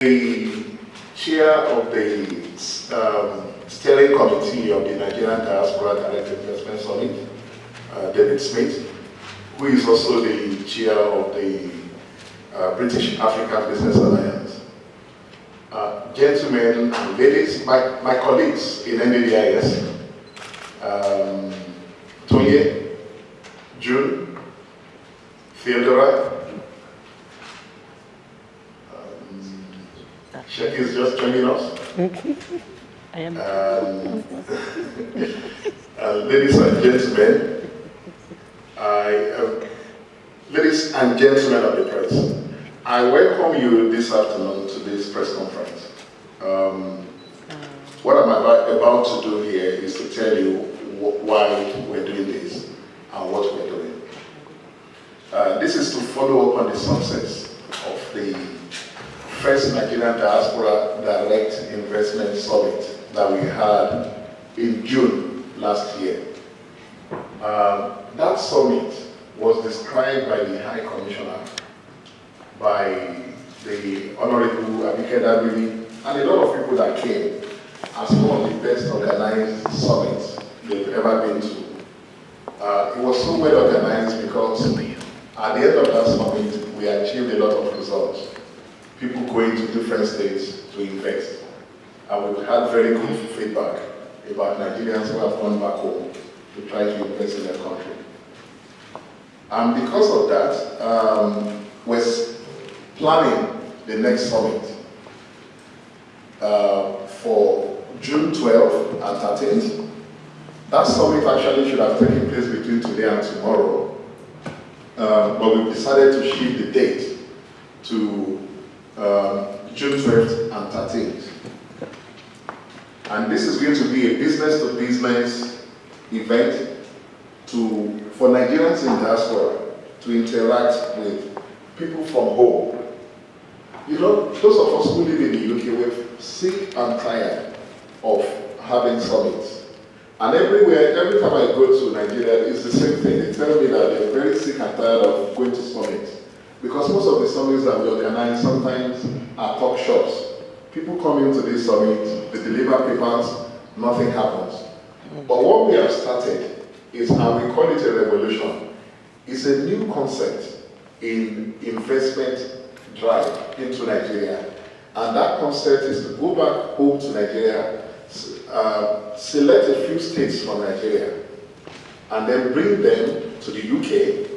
The chair of the steering committee of the Nigerian Diaspora Direct Investment Summit, David Smith, who is also the chair of the British African Business Alliance. Gentlemen and ladies, my colleagues in NDDIS, Tonye, June, Theodora, Shaki is just joining us. I am. Ladies and gentlemen, ladies and gentlemen of the press, I welcome you this afternoon to this press conference. What I'm about to do here is to tell you why we're doing this and what we're doing. This is to follow up on the success of the first Nigerian Diaspora Direct Investment Summit that we had in June last year. That summit was described by the High Commissioner, by the Honorable Abike Dabiri, and a lot of people that came as one of the best organized summits they've ever been to. It was so well organized because at the end of that summit, we achieved a lot of results. People going to different states to invest. And we've had very good feedback about Nigerians who have gone back home to try to invest in their country. And because of that, we're planning the next summit for June 12th and 13th. That summit actually should have taken place between today and tomorrow, but we've decided to shift the date to June 12th and 13th. And this is going to be a business-to-business event for Nigerians in diaspora to interact with people from home. You know, those of us who live in the UK, we're sick and tired of having summits. And every time I go to Nigeria, it's the same thing. They tell me that they're very sick and tired of going to summits. Because most of the summits that we organize sometimes are talk shops. People come into these summits, they deliver papers, nothing happens. But what we have started is, and we call it a revolution, it's a new concept in investment drive into Nigeria. And that concept is to go back home to Nigeria, select a few states from Nigeria, and then bring them to the UK.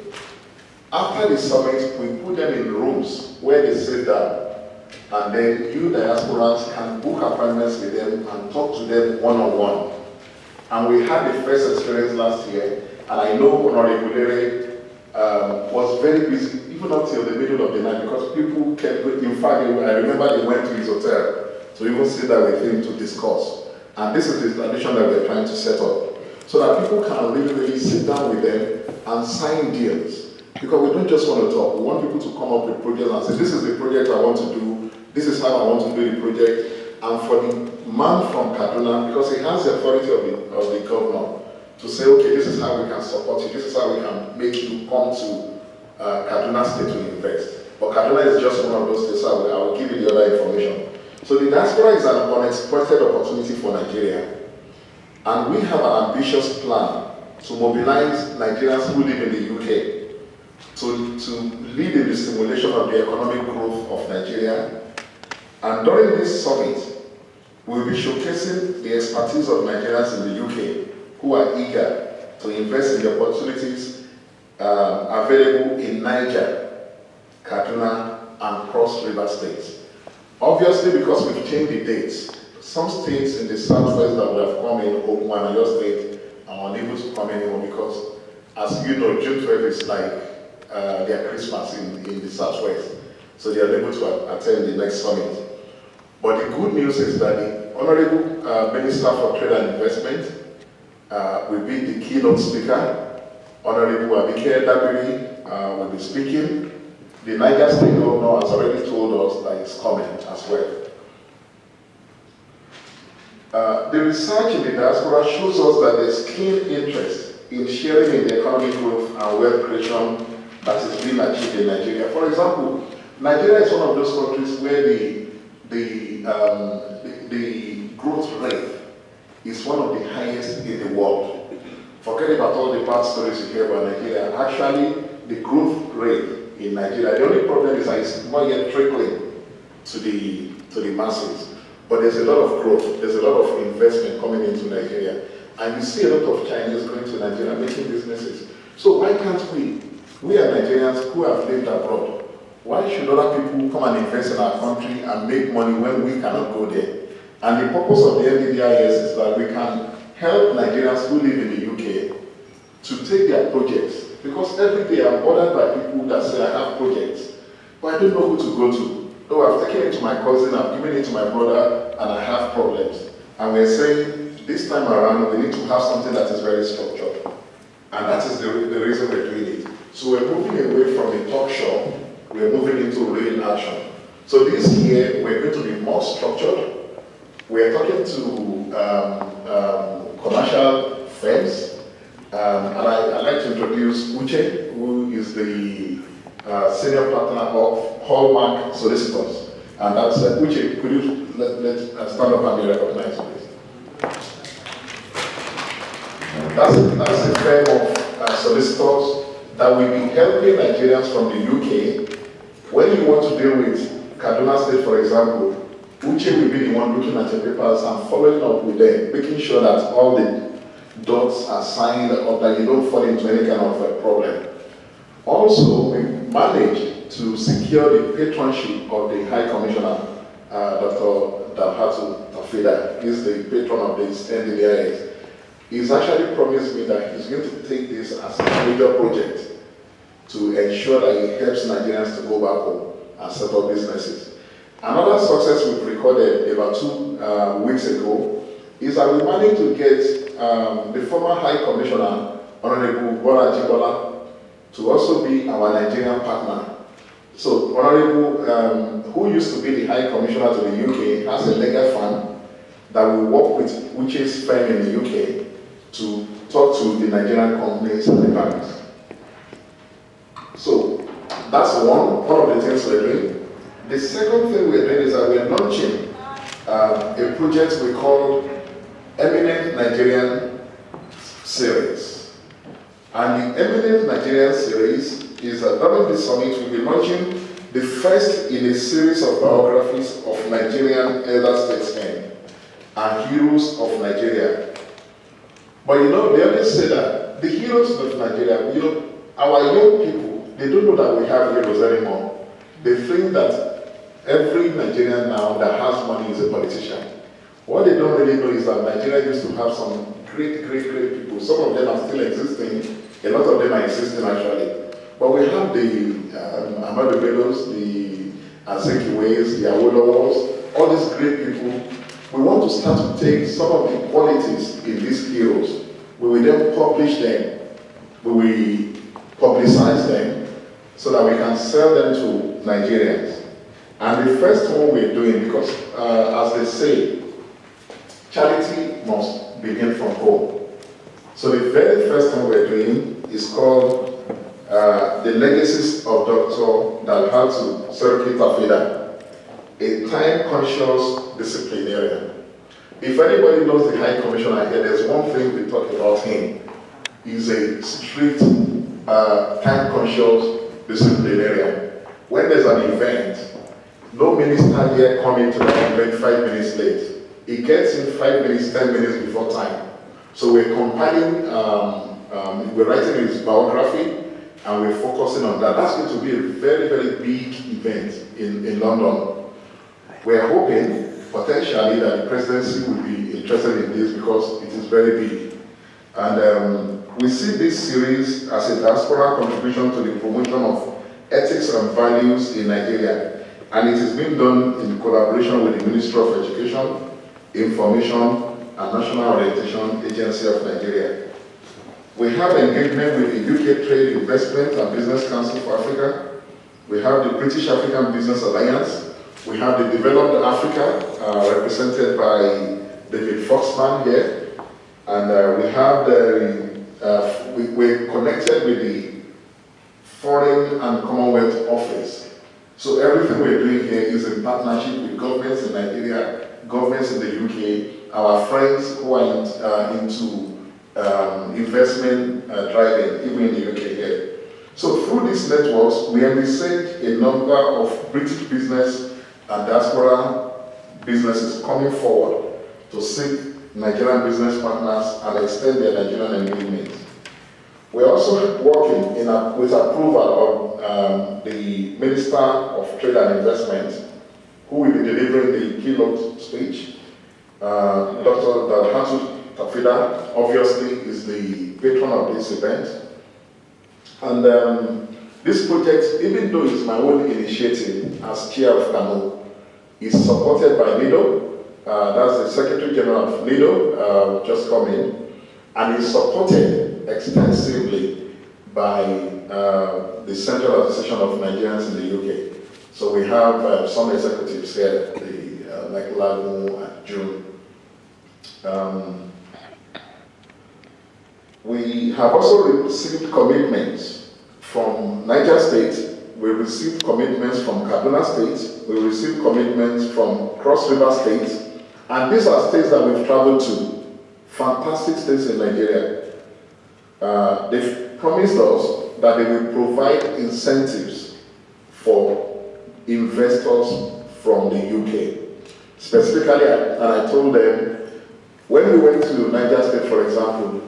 After the summit, we put them in rooms where they sit down, and then you diasporans can book appointments with them and talk to them one-on-one. And we had the first experience last year, and I know Honorable Lere was very busy, even until the middle of the night, because people kept, in fact, I remember they went to his hotel to even sit there with him to discuss. And this is the tradition that we're trying to set up, so that people can really sit down with them and sign deals. Because we don't just want to talk, we want people to come up with projects and say, this is the project I want to do, this is how I want to do the project. And for the man from Kaduna, because he has the authority of the governor, to say, okay, this is how we can support you, this is how we can make you come to Kaduna State to invest. But Kaduna is just one of those states, so I will give you the other information. So the diaspora is an unexpected opportunity for Nigeria. And we have an ambitious plan to mobilize Nigerians who live in the UK to lead in the stimulation of the economic growth of Nigeria. And during this summit, we'll be showcasing the expertise of Nigerians in the UK who are eager to invest in the opportunities available in Niger, Kaduna, and Cross River states. Obviously, because we've changed the dates, some states in the southwest that would have come in, Ogun and your state, are unable to come anymore because, as you know, June 12th is like their Christmas in the southwest. So they are able to attend the next summit. But the good news is that the Honorable Minister for Trade and Investment will be the keynote speaker. Honorable Abike Dabiri will be speaking. The Niger State Governor has already told us that he's coming as well. The research in the diaspora shows us that there's keen interest in sharing in the economic growth and wealth creation that is being achieved in Nigeria. For example, Nigeria is one of those countries where the the growth rate is one of the highest in the world. Forget about all the bad stories you hear about Nigeria. Actually, the growth rate in Nigeria, the only problem is that it's not yet trickling to the masses. But there's a lot of growth, there's a lot of investment coming into Nigeria. And you see a lot of Chinese going to Nigeria making businesses. So why can't we are Nigerians who have lived abroad, why should other people come and invest in our country and make money when we cannot go there? And the purpose of the NDDIS is that we can help Nigerians who live in the UK to take their projects. Because every day I'm bothered by people that say I have projects, but I don't know who to go to. Though I've taken it to my cousin, I've given it to my brother, and I have problems. And we're saying this time around we need to have something that is very structured. And that is the reason we're doing it. So we're moving away from a talk show, we're moving into real action. So this year we're going to be more structured. We're talking to commercial firms. And I'd like to introduce Uche, who is the senior partner of Hallmark Solicitors. And that's Uche, could you let stand up and be recognized, please? That's a firm of solicitors that will be helping Nigerians from the UK. When you want to deal with Kaduna State, for example, Uche will be the one looking at your papers and following up with them, making sure that all the dots are signed or that you don't fall into any kind of a problem. Also, we managed to secure the patronship of the High Commissioner, Dr. Dalhatu Tafida. He's the patron of this NDDIS. He's actually promised me that he's going to take this as a major project to ensure that he helps Nigerians to go back home and set up businesses. Another success we've recorded about 2 weeks ago is that we managed to get the former High Commissioner, Honorable Bola Jibola, to also be our Nigerian partner. So Honorable, who used to be the High Commissioner to the UK, has a legal firm that will work with Uche's firm in the UK to talk to the Nigerian companies and the banks. So that's one of the things we're doing. The second thing we're doing is that we're launching a project we call Eminent Nigerian Series. And the Eminent Nigerian Series is during the summit we'll be launching the first in a series of biographies of Nigerian elder statesmen and heroes of Nigeria. But you know, they always say that the heroes of Nigeria, you know, our young people, they don't know that we have heroes anymore. They think that every Nigerian now that has money is a politician. What they don't really know is that Nigeria used to have some great people. Some of them are still existing. A lot of them are existing actually. But we have the Ahmadu Bellos, the Azikiwes, the Awolowos, all these great people. We want to start to take some of the qualities in these heroes. We will then publish them. We will publicize them so that we can sell them to Nigerians. And the first one we're doing, because as they say, charity must begin from home. So the very first one we're doing is called The Legacies of Dr. Dalhatu Tafida, a time-conscious disciplinarian. If anybody knows the High Commissioner here, there's one thing we talk about him. He's a strict, time-conscious disciplinarian. When there's an event, no minister here coming to the event 5 minutes late. He gets in 5 minutes, 10 minutes before time. So we're compiling, we're writing his biography, and we're focusing on that. That's going to be a very big event in London. We're hoping, potentially, that the presidency will be interested in this because it is very big. And we see this series as a diaspora contribution to the promotion of ethics and values in Nigeria. And it is being done in collaboration with the Ministry of Education, Information, and National Orientation Agency of Nigeria. We have engagement with the UK Trade, Investment and Business Council for Africa. We have the British African Business Alliance. We have the Developed Africa, represented by David Foxman here. And we have we're connected with the Foreign and Commonwealth Office. So everything we're doing here is in partnership with governments in Nigeria, governments in the UK, our friends who are into investment driving, even in the UK here. So through these networks, we envisage a number of British business and diaspora businesses coming forward to seek Nigerian business partners and extend their Nigerian engagement. We're also working with approval of the Minister of Trade and Investment, who will be delivering the keynote speech. Dr. Dalhatu Tafida, obviously, is the patron of this event. And this project, even though it's my own initiative as chair of CANO, is supported by NIDO. That's the Secretary General of NIDO, just come in, and is supported extensively by the Central Association of Nigerians in the UK. So we have some executives here, like Lagu and June. We have also received commitments from Niger State. We received commitments from Kaduna State. We received commitments from Cross River State. And these are states that we've traveled to. Fantastic states in Nigeria. They've promised us that they will provide incentives for investors from the UK. Specifically, and I told them, when we went to Niger State, for example,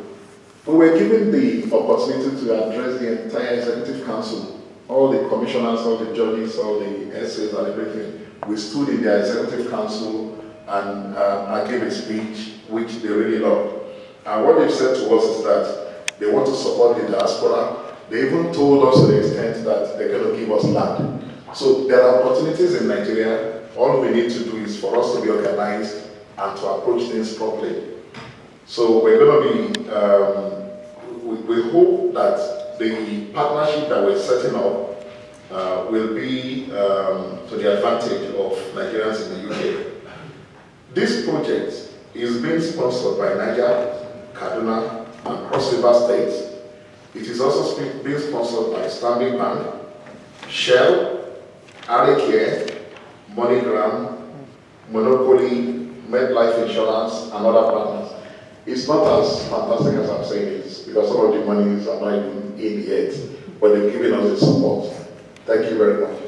we were given the opportunity to address the entire Executive Council, all the commissioners, all the judges, all the essays and everything. We stood in their Executive Council and I gave a speech which they really loved. And what they've said to us is that they want to support the diaspora. They even told us to the extent that they're going to give us land. So there are opportunities in Nigeria. All we need to do is for us to be organized and to approach things properly. So we're going to be, we hope that the partnership that we're setting up will be to the advantage of Nigerians in the UK. This project is being sponsored by Niger, Kaduna, and Cross River States. It is also being sponsored by Stanbic Bank, Shell, Aricare, MoneyGram, Monopoly, MedLife Insurance, and other partners. It's not as fantastic as I'm saying it, because some of the monies are not even in yet, but they've given us the support. Thank you very much.